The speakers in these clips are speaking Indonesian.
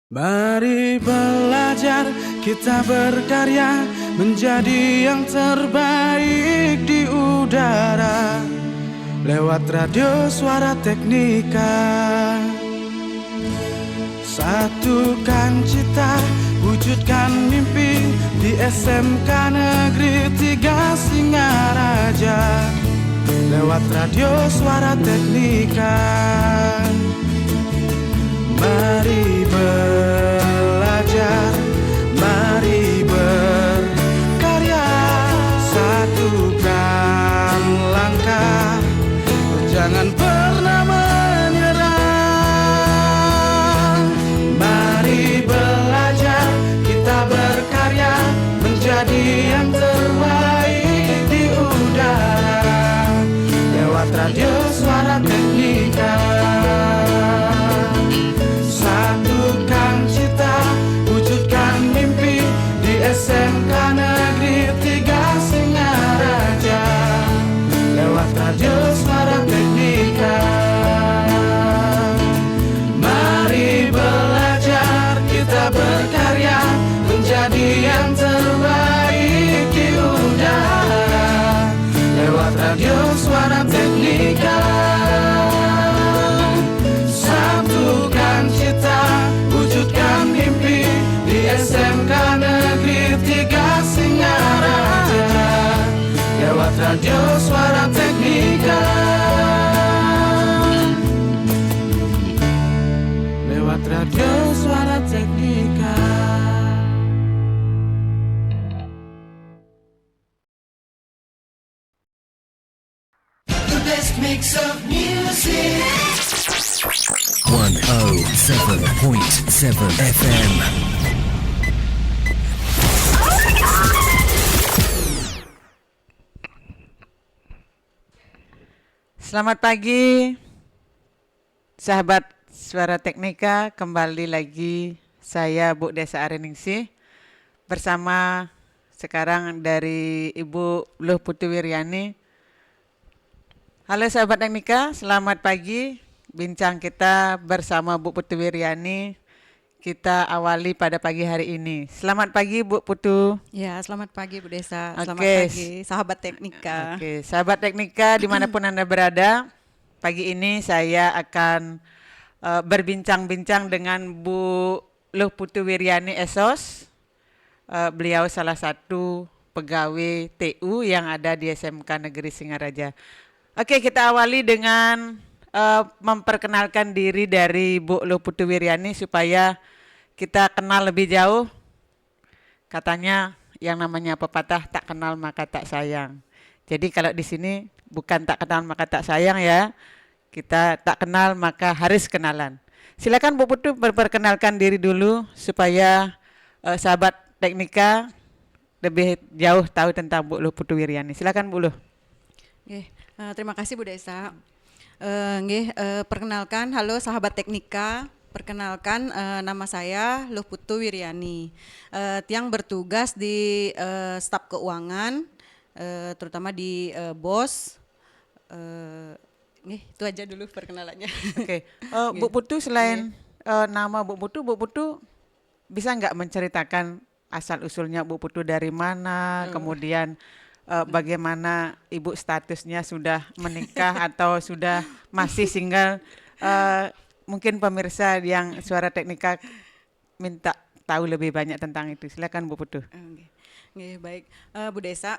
Mari belajar, kita berkarya menjadi yang terbaik di udara lewat radio Suara Teknika. Satukan cita, wujudkan mimpi di SMK Negeri 3 Singaraja lewat radio Suara Teknika. Mari belajar, mari berkarya, satukan langkah, jangan pernah menyerah. Mari belajar, kita berkarya menjadi yang terbaik di udara lewat radio Suara Teknika. Satukan cita, wujudkan mimpi di SMK Negeri 3 Singaraja lewat radio Suara Teknika. Mari belajar, kita berkarya menjadi yang terbaik di udara lewat radio Suara Teknika. Satukan cita, wujudkan mimpi di SMK Negeri 3 Singaraja lewat radio Suara Teknika. Lewat radio Suara Teknika. The best mix of music. 107.7 FM. Selamat pagi, sahabat Suara Teknika. Kembali lagi saya Bu Desa Areningsih bersama sekarang dari Ibu Luh Putu Wiryani. Halo sahabat Teknika, selamat pagi. Bincang kita bersama Bu Putu Wiryani kita awali pada pagi hari ini. Selamat pagi Bu Putu. Ya, selamat pagi Bu Desa. Selamat Oke. pagi sahabat Teknika. Oke, sahabat Teknika dimanapun Anda berada, pagi ini saya akan berbincang-bincang dengan Bu Luh Putu Wiryani SOS. Beliau salah satu pegawai TU yang ada di SMK Negeri Singaraja. Oke, kita awali dengan memperkenalkan diri dari Bu Luh Putu Wiryani supaya kita kenal lebih jauh. Katanya yang namanya pepatah tak kenal maka tak sayang. Jadi kalau di sini bukan tak kenal maka tak sayang ya. Kita tak kenal maka harus kenalan. Silakan Bu Putu memperkenalkan diri dulu supaya sahabat Teknika lebih jauh tahu tentang Bu Luh Putu Wiryani. Silakan Bu Luh. Nggih, terima kasih Bu Desa. Perkenalkan, halo sahabat Teknika. Perkenalkan, nama saya Luh Putu Wiryani. Yang bertugas di staf keuangan, terutama di BOS. Itu aja dulu perkenalannya. Oke, Bu Putu selain nama Bu Putu bisa nggak menceritakan asal usulnya Bu Putu dari mana, kemudian bagaimana Ibu statusnya sudah menikah atau sudah masih single? Mungkin pemirsa yang Suara Teknika minta tahu lebih banyak tentang itu. Silakan Bu Putu. Nggih, baik. Bu Desa,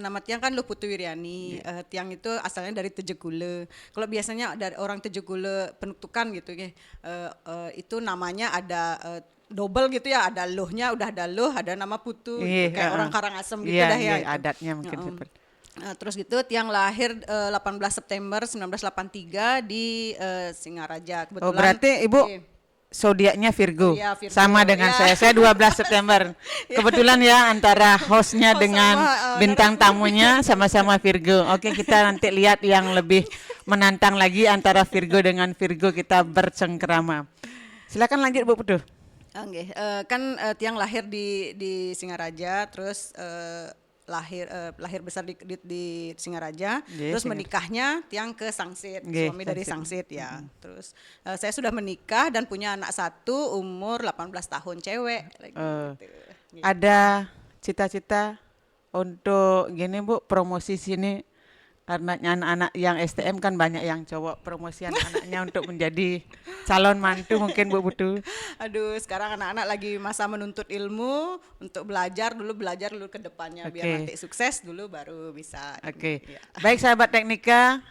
nama Tiang kan Luh Putu Wiryani. Tiang itu asalnya dari Tejegule. Kalau biasanya dari orang Tejegule penutukan gitu, itu namanya ada double gitu ya, ada Luhnya, udah ada Luh, ada nama Putu, gitu, kayak orang Karangasem gitu dah ya. Adatnya mungkin seperti. Terus gitu Tiang lahir 18 September 1983 di Singaraja. Kebetulan. Oh, berarti Ibu zodiaknya Virgo. Iya, Virgo. Sama dengan Ya. saya 12 September. Kebetulan ya antara hostnya dengan bintang tamunya sama-sama Virgo. Oke, kita nanti lihat yang lebih menantang lagi antara Virgo dengan Virgo, kita bercengkerama. Silakan lanjut Bu Putu. Kan Tiang lahir di Singaraja, terus lahir besar di Singaraja, Nggih, terus menikahnya tiang ke Sangsit, Nggih, suami dari Sangsit. Sangsit ya. Terus saya sudah menikah dan punya anak satu umur 18 tahun cewek lagi gitu. Ada cita-cita untuk gini Bu, promosi sini karena anak-anak yang STM kan banyak yang cowok, promosi anak-anaknya untuk menjadi calon mantu mungkin Bu Putu. Aduh, sekarang anak-anak lagi masa menuntut ilmu untuk belajar dulu ke depannya biar Oke. nanti sukses dulu baru bisa. Oke, Ya. baik sahabat Teknika,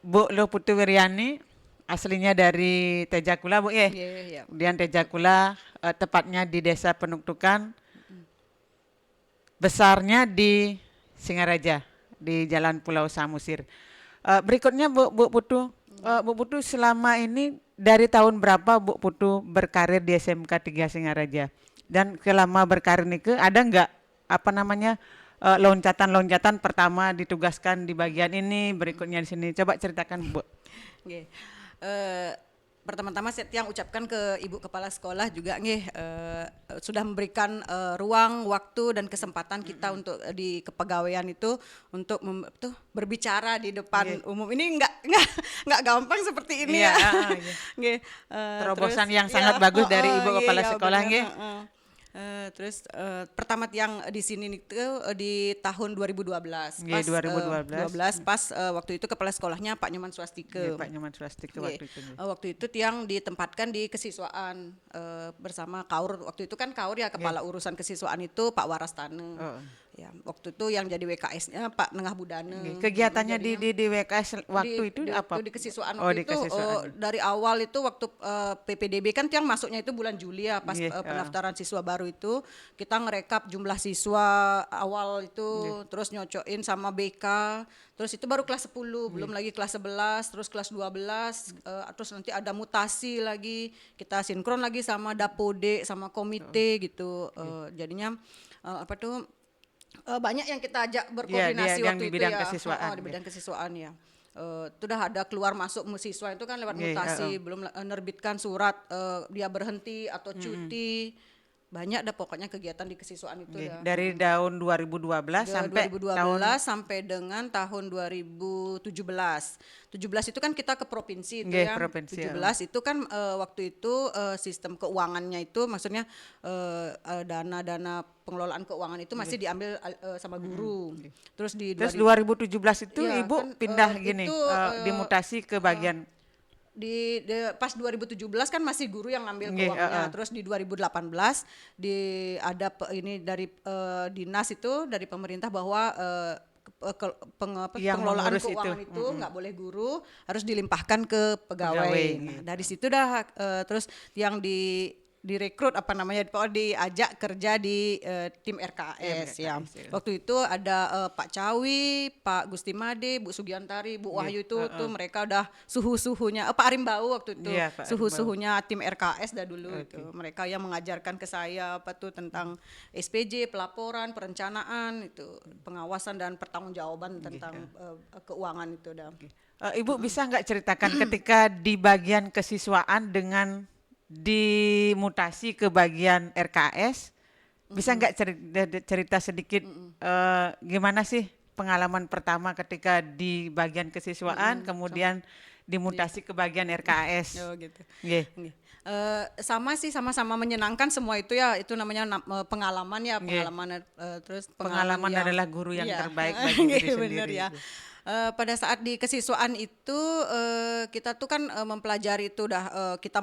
Bu Luh Putu Wiryani aslinya dari Tejakula Bu ya. Iya, iya. Kemudian Tejakula tepatnya di Desa Penuktukan, besarnya di Singaraja di Jalan Pulau Samosir. Berikutnya Bu Putu, Bu Putu selama ini dari tahun berapa Bu Putu berkarir di SMK 3 Singaraja? Dan selama berkarir itu ada nggak apa namanya loncatan-loncatan pertama ditugaskan di bagian ini, berikutnya di sini. Coba ceritakan Bu. Nggih. Pertama-tama saya yang ucapkan ke Ibu Kepala Sekolah juga sudah memberikan ruang, waktu dan kesempatan kita untuk di kepegawaian itu untuk berbicara di depan umum. Ini enggak gampang seperti ini Iya, ya. iya. Nggih. Terobosan Terus, yang sangat bagus dari Ibu Kepala iya, Sekolah, bener, nggih. Terus pertama yang di sini itu di tahun 2012. Nggih, 2012. Pas waktu itu kepala sekolahnya Pak Nyoman Swastike. Nggih, Pak Nyoman Swastike Nggih. waktu itu. nggih. Waktu itu tiang ditempatkan di kesiswaan bersama Kaur. Waktu itu kan Kaur ya kepala urusan kesiswaan itu Pak Warastane. Oh. Ya, waktu itu yang jadi WKS-nya Pak Nengah Budane. Nggih. Kegiatannya di WKS waktu itu apa? Di kesiswaan Oh, waktu di itu kesiswaan. dari awal itu waktu PPDB kan tiang masuknya itu bulan Juli ya pas Nggih, pendaftaran siswa baru itu kita ngerekap jumlah siswa awal itu terus nyocokin sama BK terus itu baru kelas 10 belum lagi kelas 11 terus kelas 12 terus nanti ada mutasi lagi kita sinkron lagi sama Dapode sama komite gitu jadinya apa tuh banyak yang kita ajak berkoordinasi yang waktu di itu bidang ya. Kesiswaan, Di bidang kesiswaan ya. Itu udah ada keluar masuk siswa itu kan lewat mutasi, belum nerbitkan surat dia berhenti atau cuti. Banyak dah pokoknya kegiatan di kesiswaan itu Nggih. dah. Dari tahun 2012 sampai 2012 tahun sampai dengan tahun 2017. 17 itu kan kita ke provinsi itu Nggih, ya. provinsi, 17 itu kan waktu itu sistem keuangannya itu maksudnya dana-dana pengelolaan keuangan itu masih diambil sama guru. Terus di Terus 2017 itu Iya, Ibu kan, pindah itu, gini dimutasi ke bagian pas 2017 kan masih guru yang ngambil Nggih, keuangannya. Terus di 2018 ada ini dari dinas itu dari pemerintah bahwa Yang pengelolaan mengurus keuangan itu. itu nggak boleh guru harus dilimpahkan ke pegawai. Pegawai, Nah, dari situ dah terus yang direkrut apa namanya diajak kerja di tim RKS ya. RKS, ya. Waktu itu ada Pak Cawi, Pak Gusti Made, Bu Sugiantari, Bu Wahyu itu tuh mereka udah suhu-suhunya Pak Arimbau waktu itu Iya, Pak suhu-suhunya tim RKS dah dulu itu. Mereka yang mengajarkan ke saya apa tuh tentang SPJ, pelaporan, perencanaan itu, pengawasan dan pertanggungjawaban tentang keuangan itu dah. Ibu bisa nggak ceritakan ketika di bagian kesiswaan dengan dimutasi ke bagian RKS, bisa nggak cerita sedikit gimana sih pengalaman pertama ketika di bagian kesiswaan, kemudian dimutasi ke bagian RKS? Oh gitu. Nggih. Nggih. Sama-sama menyenangkan semua itu ya, itu namanya pengalaman ya, pengalaman terus Pengalaman yang- adalah guru yang iya. terbaik bagi diri Bener sendiri. ya. Pada saat di kesiswaan itu kita tuh kan mempelajari itu udah kita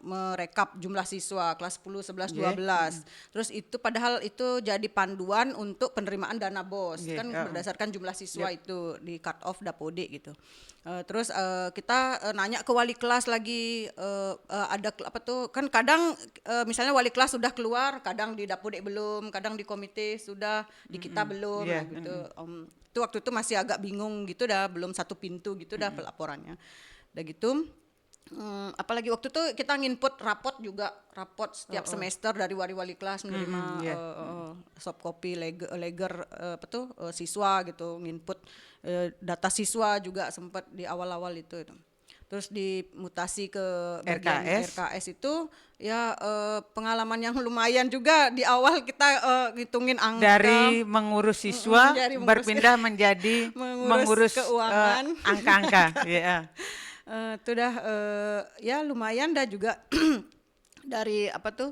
merekap jumlah siswa kelas 10, 11, 12. Terus itu padahal itu jadi panduan untuk penerimaan dana BOS kan berdasarkan jumlah siswa itu di cut off Dapode gitu. Terus kita nanya ke wali kelas lagi ada apa tuh kan kadang misalnya wali kelas sudah keluar, kadang di Dapode belum, kadang di komite sudah, di kita belum Iya, gitu. Itu waktu itu masih agak bingung gitu dah, belum satu pintu gitu dah pelaporannya. Udah gitu apalagi waktu itu kita nginput rapot setiap semester dari wali-wali kelas menerima soft copy leger apa tuh siswa gitu, nginput data siswa juga sempat di awal-awal itu. terus dimutasi ke RKS. RKS itu ya pengalaman yang lumayan juga di awal kita ngitungin angka Dari mengurus siswa dari mengurus- berpindah menjadi mengurus keuangan. angka-angka. Ya. Itu dah ya lumayan dah juga dari apa tuh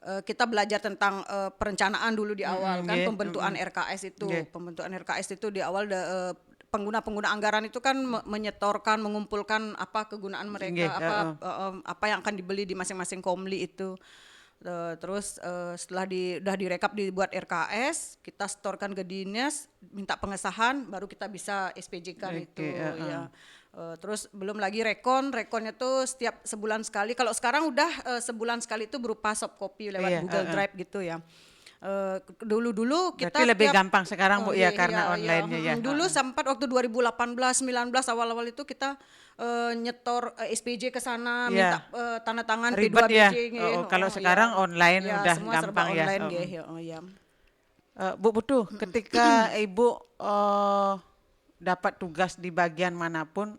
kita belajar tentang perencanaan dulu di awal kan, yeah, pembentukan RKS itu. Yeah. Pembentukan RKS itu di awal pengguna anggaran itu kan menyetorkan, mengumpulkan apa kegunaan mereka, Yeah, apa yang akan dibeli di masing-masing komli itu. Terus setelah udah direkap dibuat RKS, kita setorkan ke dinas, minta pengesahan, baru kita bisa SPJ-kan itu ya. Terus belum lagi rekonnya tuh setiap sebulan sekali. Kalau sekarang udah sebulan sekali itu berupa soft copy lewat Google Drive gitu ya. Dulu kita Berarti lebih gampang sekarang Bu ya karena online-nya ya. Dulu sempat waktu 2018 19 awal-awal itu kita nyetor SPJ ke sana, minta tanda tangan Ribet P2 ya. BJ. Kalau sekarang online udah semua gampang serba ya. online, ya. Bu Putu, ketika Ibu dapat tugas di bagian manapun,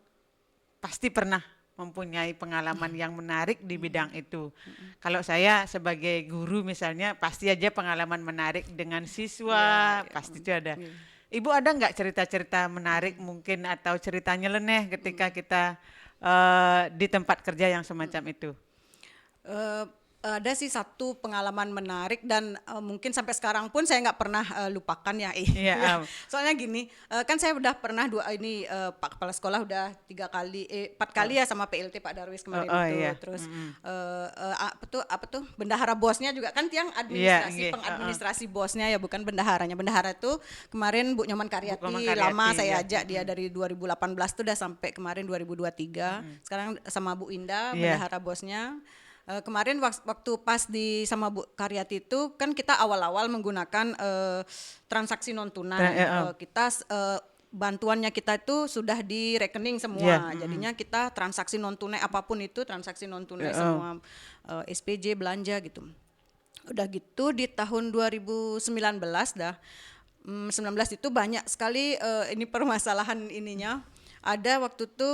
pasti pernah mempunyai pengalaman yang menarik di bidang itu. Kalau saya sebagai guru misalnya, pasti aja pengalaman menarik dengan siswa, pasti itu ada. Ibu ada nggak cerita-cerita menarik mungkin atau cerita nyeleneh ketika kita di tempat kerja yang semacam itu? Ada sih satu pengalaman menarik dan mungkin sampai sekarang pun saya nggak pernah lupakan ya. Iya, Soalnya gini, kan saya udah pernah Pak Kepala Sekolah udah 4 kali ya sama PLT Pak Darwis kemarin itu. Iya. Terus apa tuh bendahara bosnya juga kan tiang administrasi, Iya, pengadministrasi bosnya ya, bukan bendaharanya. Bendahara itu kemarin Bu Nyoman Karyati, lama saya ajak dia dari 2018 tuh udah sampai kemarin 2023. Sekarang sama Bu Indah, bendahara bosnya. Kemarin waktu pas sama Bu Karyati itu kan kita awal-awal menggunakan transaksi non tunai. Kita bantuannya kita itu sudah di rekening semua. Jadinya kita transaksi non tunai apapun itu transaksi non tunai semua, SPJ belanja gitu. Udah gitu di tahun 2019 dah 19 itu banyak sekali ini permasalahan ininya. Ada waktu itu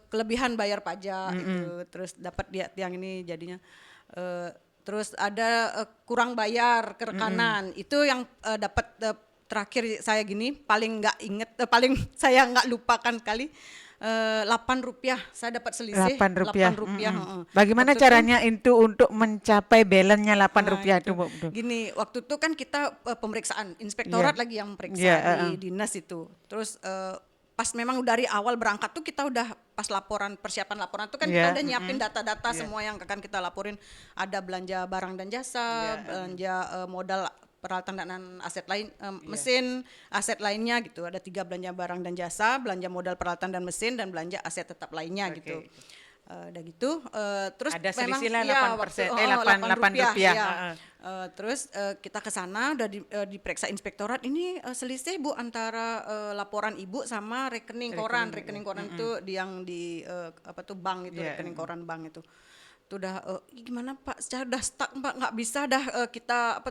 kelebihan bayar pajak gitu, terus dapat yang ini jadinya terus ada kurang bayar ke rekanan. Itu yang dapat terakhir saya gini paling nggak inget, paling saya nggak lupakan kali. Rp8 saya dapat selisih Rp8. Bagaimana waktu caranya itu untuk mencapai balance-nya Rp8 itu Bu? Gini, waktu itu kan kita pemeriksaan inspektorat lagi yang periksa di dinas itu. Terus pas memang dari awal berangkat tuh kita udah pas persiapan laporan tuh kan kita udah nyiapin data-data semua yang akan kita laporin. Ada belanja barang dan jasa, belanja modal peralatan dan aset lain, mesin, aset lainnya gitu. Ada 3 belanja barang dan jasa, belanja modal peralatan dan mesin, dan belanja aset tetap lainnya gitu. Udah gitu, terus ada memang selisih lah 8%, Rp8. ya. Terus kita ke sana udah diperiksa inspektorat, ini selisih Bu antara laporan Ibu sama rekening koran itu yang di bank itu, rekening koran bank itu. Itu udah gimana Pak, secara udah stuck Pak, nggak bisa dah kita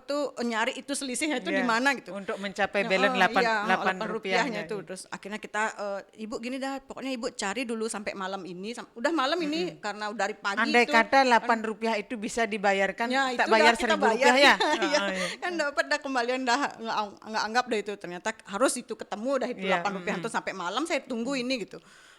nyari itu selisihnya itu di mana gitu untuk mencapai balance Rp8 itu. Terus akhirnya kita Ibu gini dah, pokoknya Ibu cari dulu sampai malam ini, udah malam ini karena dari pagi. Andai kata Rp8 itu bisa dibayarkan, tak bayar Rp1.000 ya. Kan dapat dah kembalian, dah nggak anggap dah itu, ternyata harus itu ketemu dah itu Rp8 itu sampai malam saya tunggu ini gitu.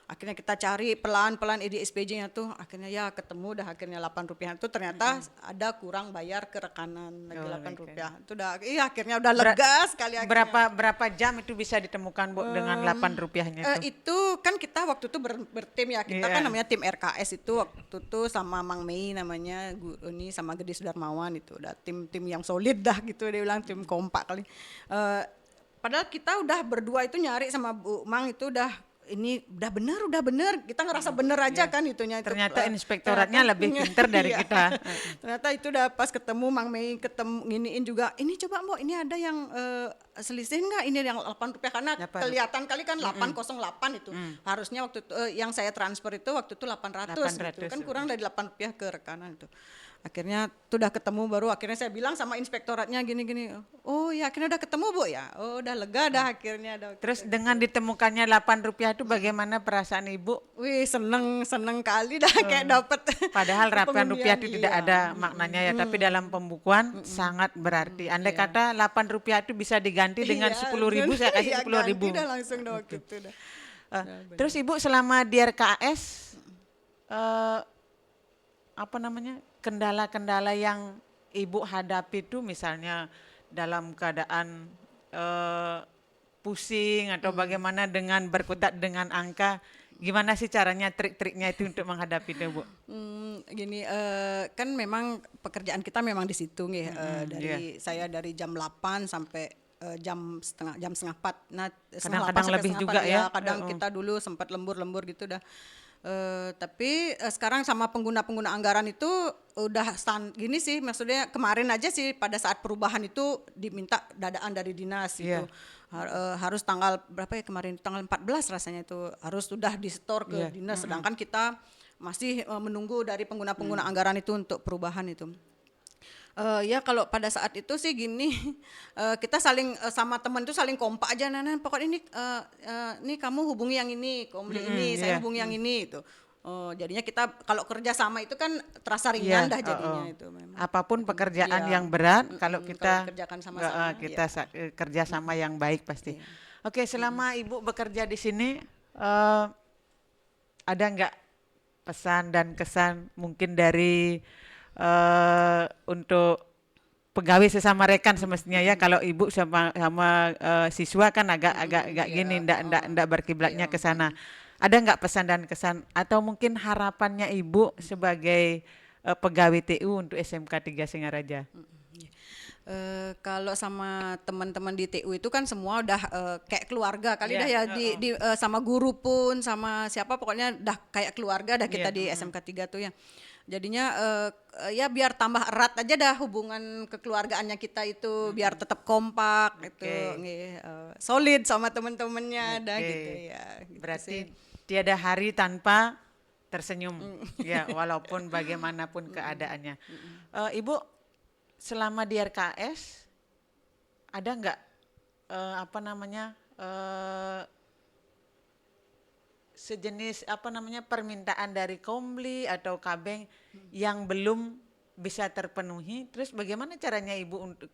Akhirnya kita cari pelan-pelan di SPJ-nya tuh, akhirnya ya ketemu dah, akhirnya Rp8 itu ternyata ada kurang bayar ke rekanan lagi Rp8. Itu udah akhirnya udah lega sekali akhirnya. Berapa jam itu bisa ditemukan Bu dengan Rp8-nya itu? Itu kan kita waktu itu bertim ya, kita kan namanya tim RKS itu waktu itu sama Mang Mei namanya, ini sama Gede Sudarmawan itu udah tim yang solid dah gitu, dia bilang tim kompak kali. Padahal kita udah berdua itu nyari sama Bu Mang itu udah ini udah bener, kita ngerasa bener aja kan itunya. Ternyata inspektoratnya lebih pinter dari kita. Ternyata itu udah pas ketemu Mang Mei, nginiin juga, ini coba Mbok ini ada yang selisih nggak, ini yang Rp8 karena kelihatan kali kan 808 itu. Harusnya waktu itu yang saya transfer itu waktu itu 800 gitu. Kan kurang dari Rp8 ke rekanan itu. Akhirnya tuh udah ketemu baru akhirnya saya bilang sama inspektoratnya gini-gini. Oh ya akhirnya udah ketemu Bu ya. Oh udah lega dah akhirnya. Terus dengan ditemukannya Rp8 itu bagaimana perasaan Ibu? Wih seneng kali dah kayak dapet. Padahal Rp8 pengundian, itu tidak iya. ada maknanya ya, tapi dalam pembukuan sangat berarti. Andai kata Rp8 itu bisa diganti dengan Iya, 10.000, saya kasih iya, 10.000. ganti dah langsung dah waktu itu dah. Terus Ibu selama di RKS apa namanya kendala-kendala yang Ibu hadapi itu misalnya dalam keadaan pusing atau bagaimana dengan berkutat dengan angka, gimana sih caranya trik-triknya itu untuk menghadapi itu Bu? Gini kan memang pekerjaan kita memang di situ nih dari saya dari jam 8 sampai jam setengah 4. Nah, setengah 8 Kadang-kadang sampai lebih setengah juga 4, ya. kadang kita dulu sempat lembur-lembur gitu dah. Tapi sekarang sama pengguna anggaran itu udah gini sih, maksudnya kemarin aja sih pada saat perubahan itu diminta dadaan dari dinas Iya. itu. Harus tanggal berapa ya kemarin, tanggal 14 rasanya itu harus sudah di-store ke Iya. dinas, sedangkan kita masih menunggu dari pengguna anggaran itu untuk perubahan itu. Ya kalau pada saat itu sih gini, kita saling sama teman itu saling kompak aja, nah pokoknya ini kamu hubungi yang ini, Komli ini, saya iya. hubungi yang ini itu. Jadinya kita kalau kerja sama itu kan terasa ringan Iya, dah jadinya itu memang. Apapun pekerjaan Iya. yang berat, kalau Kalau kita dikerjakan sama-sama, kita kerja sama yang baik pasti. Iya. Oke, selama Ibu bekerja di sini, ada nggak pesan dan kesan mungkin dari untuk pegawai sesama rekan semestinya ya, kalau Ibu sama siswa kan agak gini, ndak berkiblatnya ke sana. Ada nggak pesan dan kesan atau mungkin harapannya Ibu sebagai pegawai TU untuk SMK 3 Singaraja? Kalau sama teman-teman di TU itu kan semua udah kayak keluarga kali Iya, dah ya sama guru pun sama siapa pokoknya udah kayak keluarga dah kita Iya, di SMK 3 tuh ya. Jadinya ya biar tambah erat aja dah hubungan kekeluargaannya kita itu biar tetap kompak gitu, solid sama teman-temannya dah gitu ya. Gitu Berarti sih. tiada hari tanpa tersenyum ya, walaupun bagaimanapun keadaannya. Ibu selama di RKS ada nggak apa namanya sejenis apa namanya permintaan dari Komli atau Kabeng yang belum bisa terpenuhi, terus bagaimana caranya Ibu untuk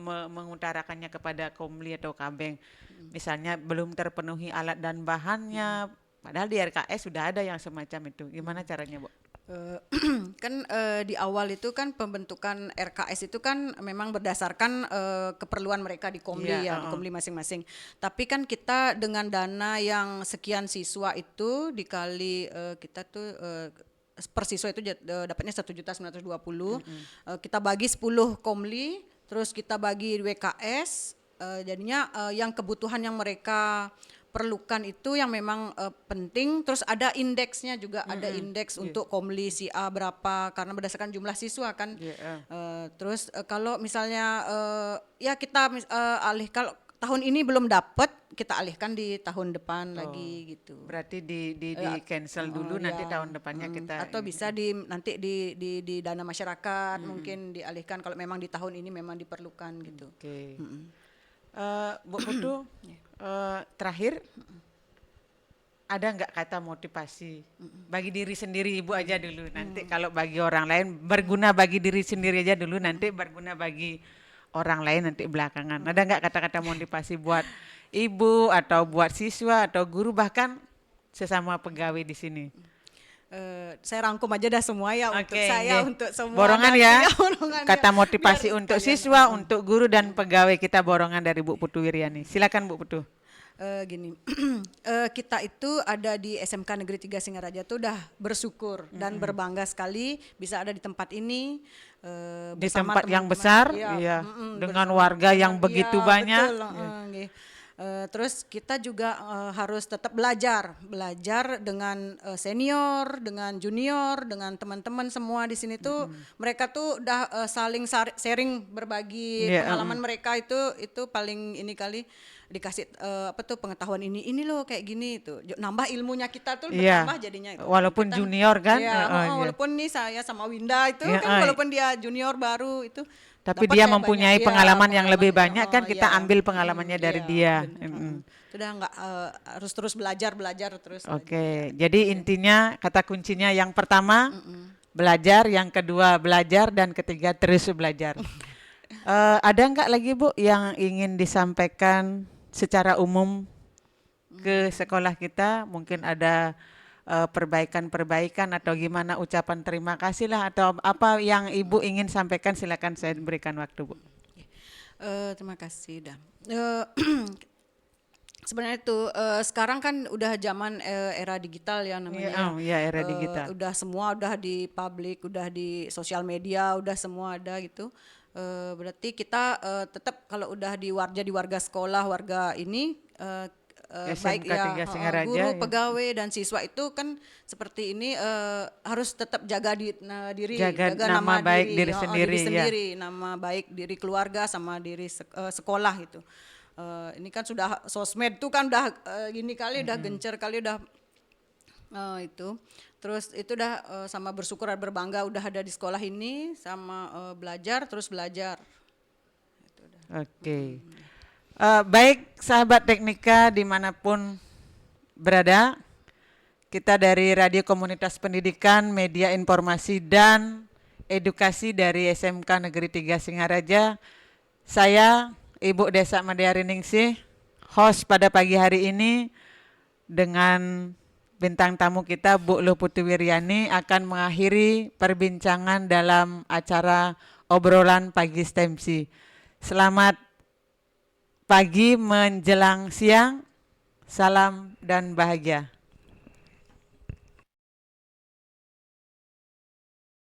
mengutarakannya kepada Komli atau Kabeng? Misalnya belum terpenuhi alat dan bahannya, padahal di RKS sudah ada yang semacam itu. Gimana caranya, Bu? Kan di awal itu kan pembentukan RKS itu kan memang berdasarkan keperluan mereka di Komli Iya, di Komli masing-masing. Tapi kan kita dengan dana yang sekian siswa itu dikali kita tuh per siswa itu dapatnya 1.920.000. Kita bagi 10 Komli, terus kita bagi WKS, jadinya yang kebutuhan yang mereka perlukan itu yang memang penting, terus ada indeksnya juga, ada indeks untuk Komli si A berapa karena berdasarkan jumlah siswa kan. Terus kalau misalnya ya kita alih kalau tahun ini belum dapat, kita alihkan di tahun depan lagi gitu. Berarti di cancel dulu, nanti tahun depannya kita atau bisa nanti di dana masyarakat mungkin dialihkan kalau memang di tahun ini memang diperlukan gitu. Oke. Bu Putu, terakhir ada nggak kata motivasi bagi diri sendiri Ibu aja dulu, nanti kalau bagi orang lain berguna, bagi diri sendiri aja dulu, nanti berguna bagi orang lain nanti belakangan. Ada nggak kata-kata motivasi buat Ibu atau buat siswa atau guru bahkan sesama pegawai di sini? Saya rangkum aja dah semua ya untuk saya, untuk semua. Borongan nanti ya, borongan kata ya. motivasi Biar untuk sekalian. siswa, untuk guru dan pegawai kita borongan dari Bu Putu Wiryani. Silakan Bu Putu. Gini, kita itu ada di SMK Negeri 3 Singaraja tuh udah bersyukur dan berbangga sekali bisa ada di tempat ini. Di bersama tempat yang teman-teman. besar, Iya, dengan bersama warga yang teman-teman. begitu Iya, banyak. betul, terus kita juga harus tetap belajar dengan senior, dengan junior, dengan teman-teman semua di sini tuh mereka tuh udah saling sharing berbagi pengalaman mereka itu paling ini kali. dikasih apa tuh pengetahuan ini loh kayak gini itu nambah ilmunya kita tuh Iya. bertambah jadinya itu. Walaupun Kita- junior kan? Iya, Iya. walaupun nih saya sama Winda itu Iya, kan walaupun dia junior baru itu Tapi dapat dia kayak mempunyai banyak, iya, pengalaman yang lebih pengalaman, banyak kan kita iya. ambil pengalamannya dari Iya, dia. bener. Sudah nggak harus terus belajar terus. Oke, jadi intinya kata kuncinya yang pertama belajar, yang kedua belajar, dan ketiga terus belajar. Ada nggak lagi Bu yang ingin disampaikan secara umum ke sekolah kita? Mungkin ada perbaikan-perbaikan atau gimana ucapan terima kasih lah atau apa yang Ibu ingin sampaikan, silakan saya berikan waktu Bu. Terima kasih Dam. Sebenarnya itu sekarang kan udah zaman era digital ya namanya. Iya, era digital. Udah semua udah di publik, udah di sosial media, udah semua ada gitu. Berarti kita tetap kalau udah di warga sekolah, warga ini baik SMK 3 Singaraja, guru, ya. pegawai dan siswa itu kan seperti ini harus tetap jaga diri, Jaga nama baik diri sendiri, ya. nama baik diri keluarga sama diri sekolah itu. Ini kan sudah sosmed tuh kan udah gini kali udah gencar kali udah itu. Terus itu udah sama bersyukur dan berbangga udah ada di sekolah ini sama belajar terus belajar. Itu udah. Oke. Baik sahabat Teknika dimanapun berada, kita dari Radio Komunitas Pendidikan, Media Informasi dan Edukasi dari SMK Negeri 3 Singaraja, saya Ibu Desa Madeari Ningsih, host pada pagi hari ini dengan bintang tamu kita Bu Luh Putu Wiryani akan mengakhiri perbincangan dalam acara obrolan pagi STEMSI. Selamat pagi menjelang siang, salam dan bahagia.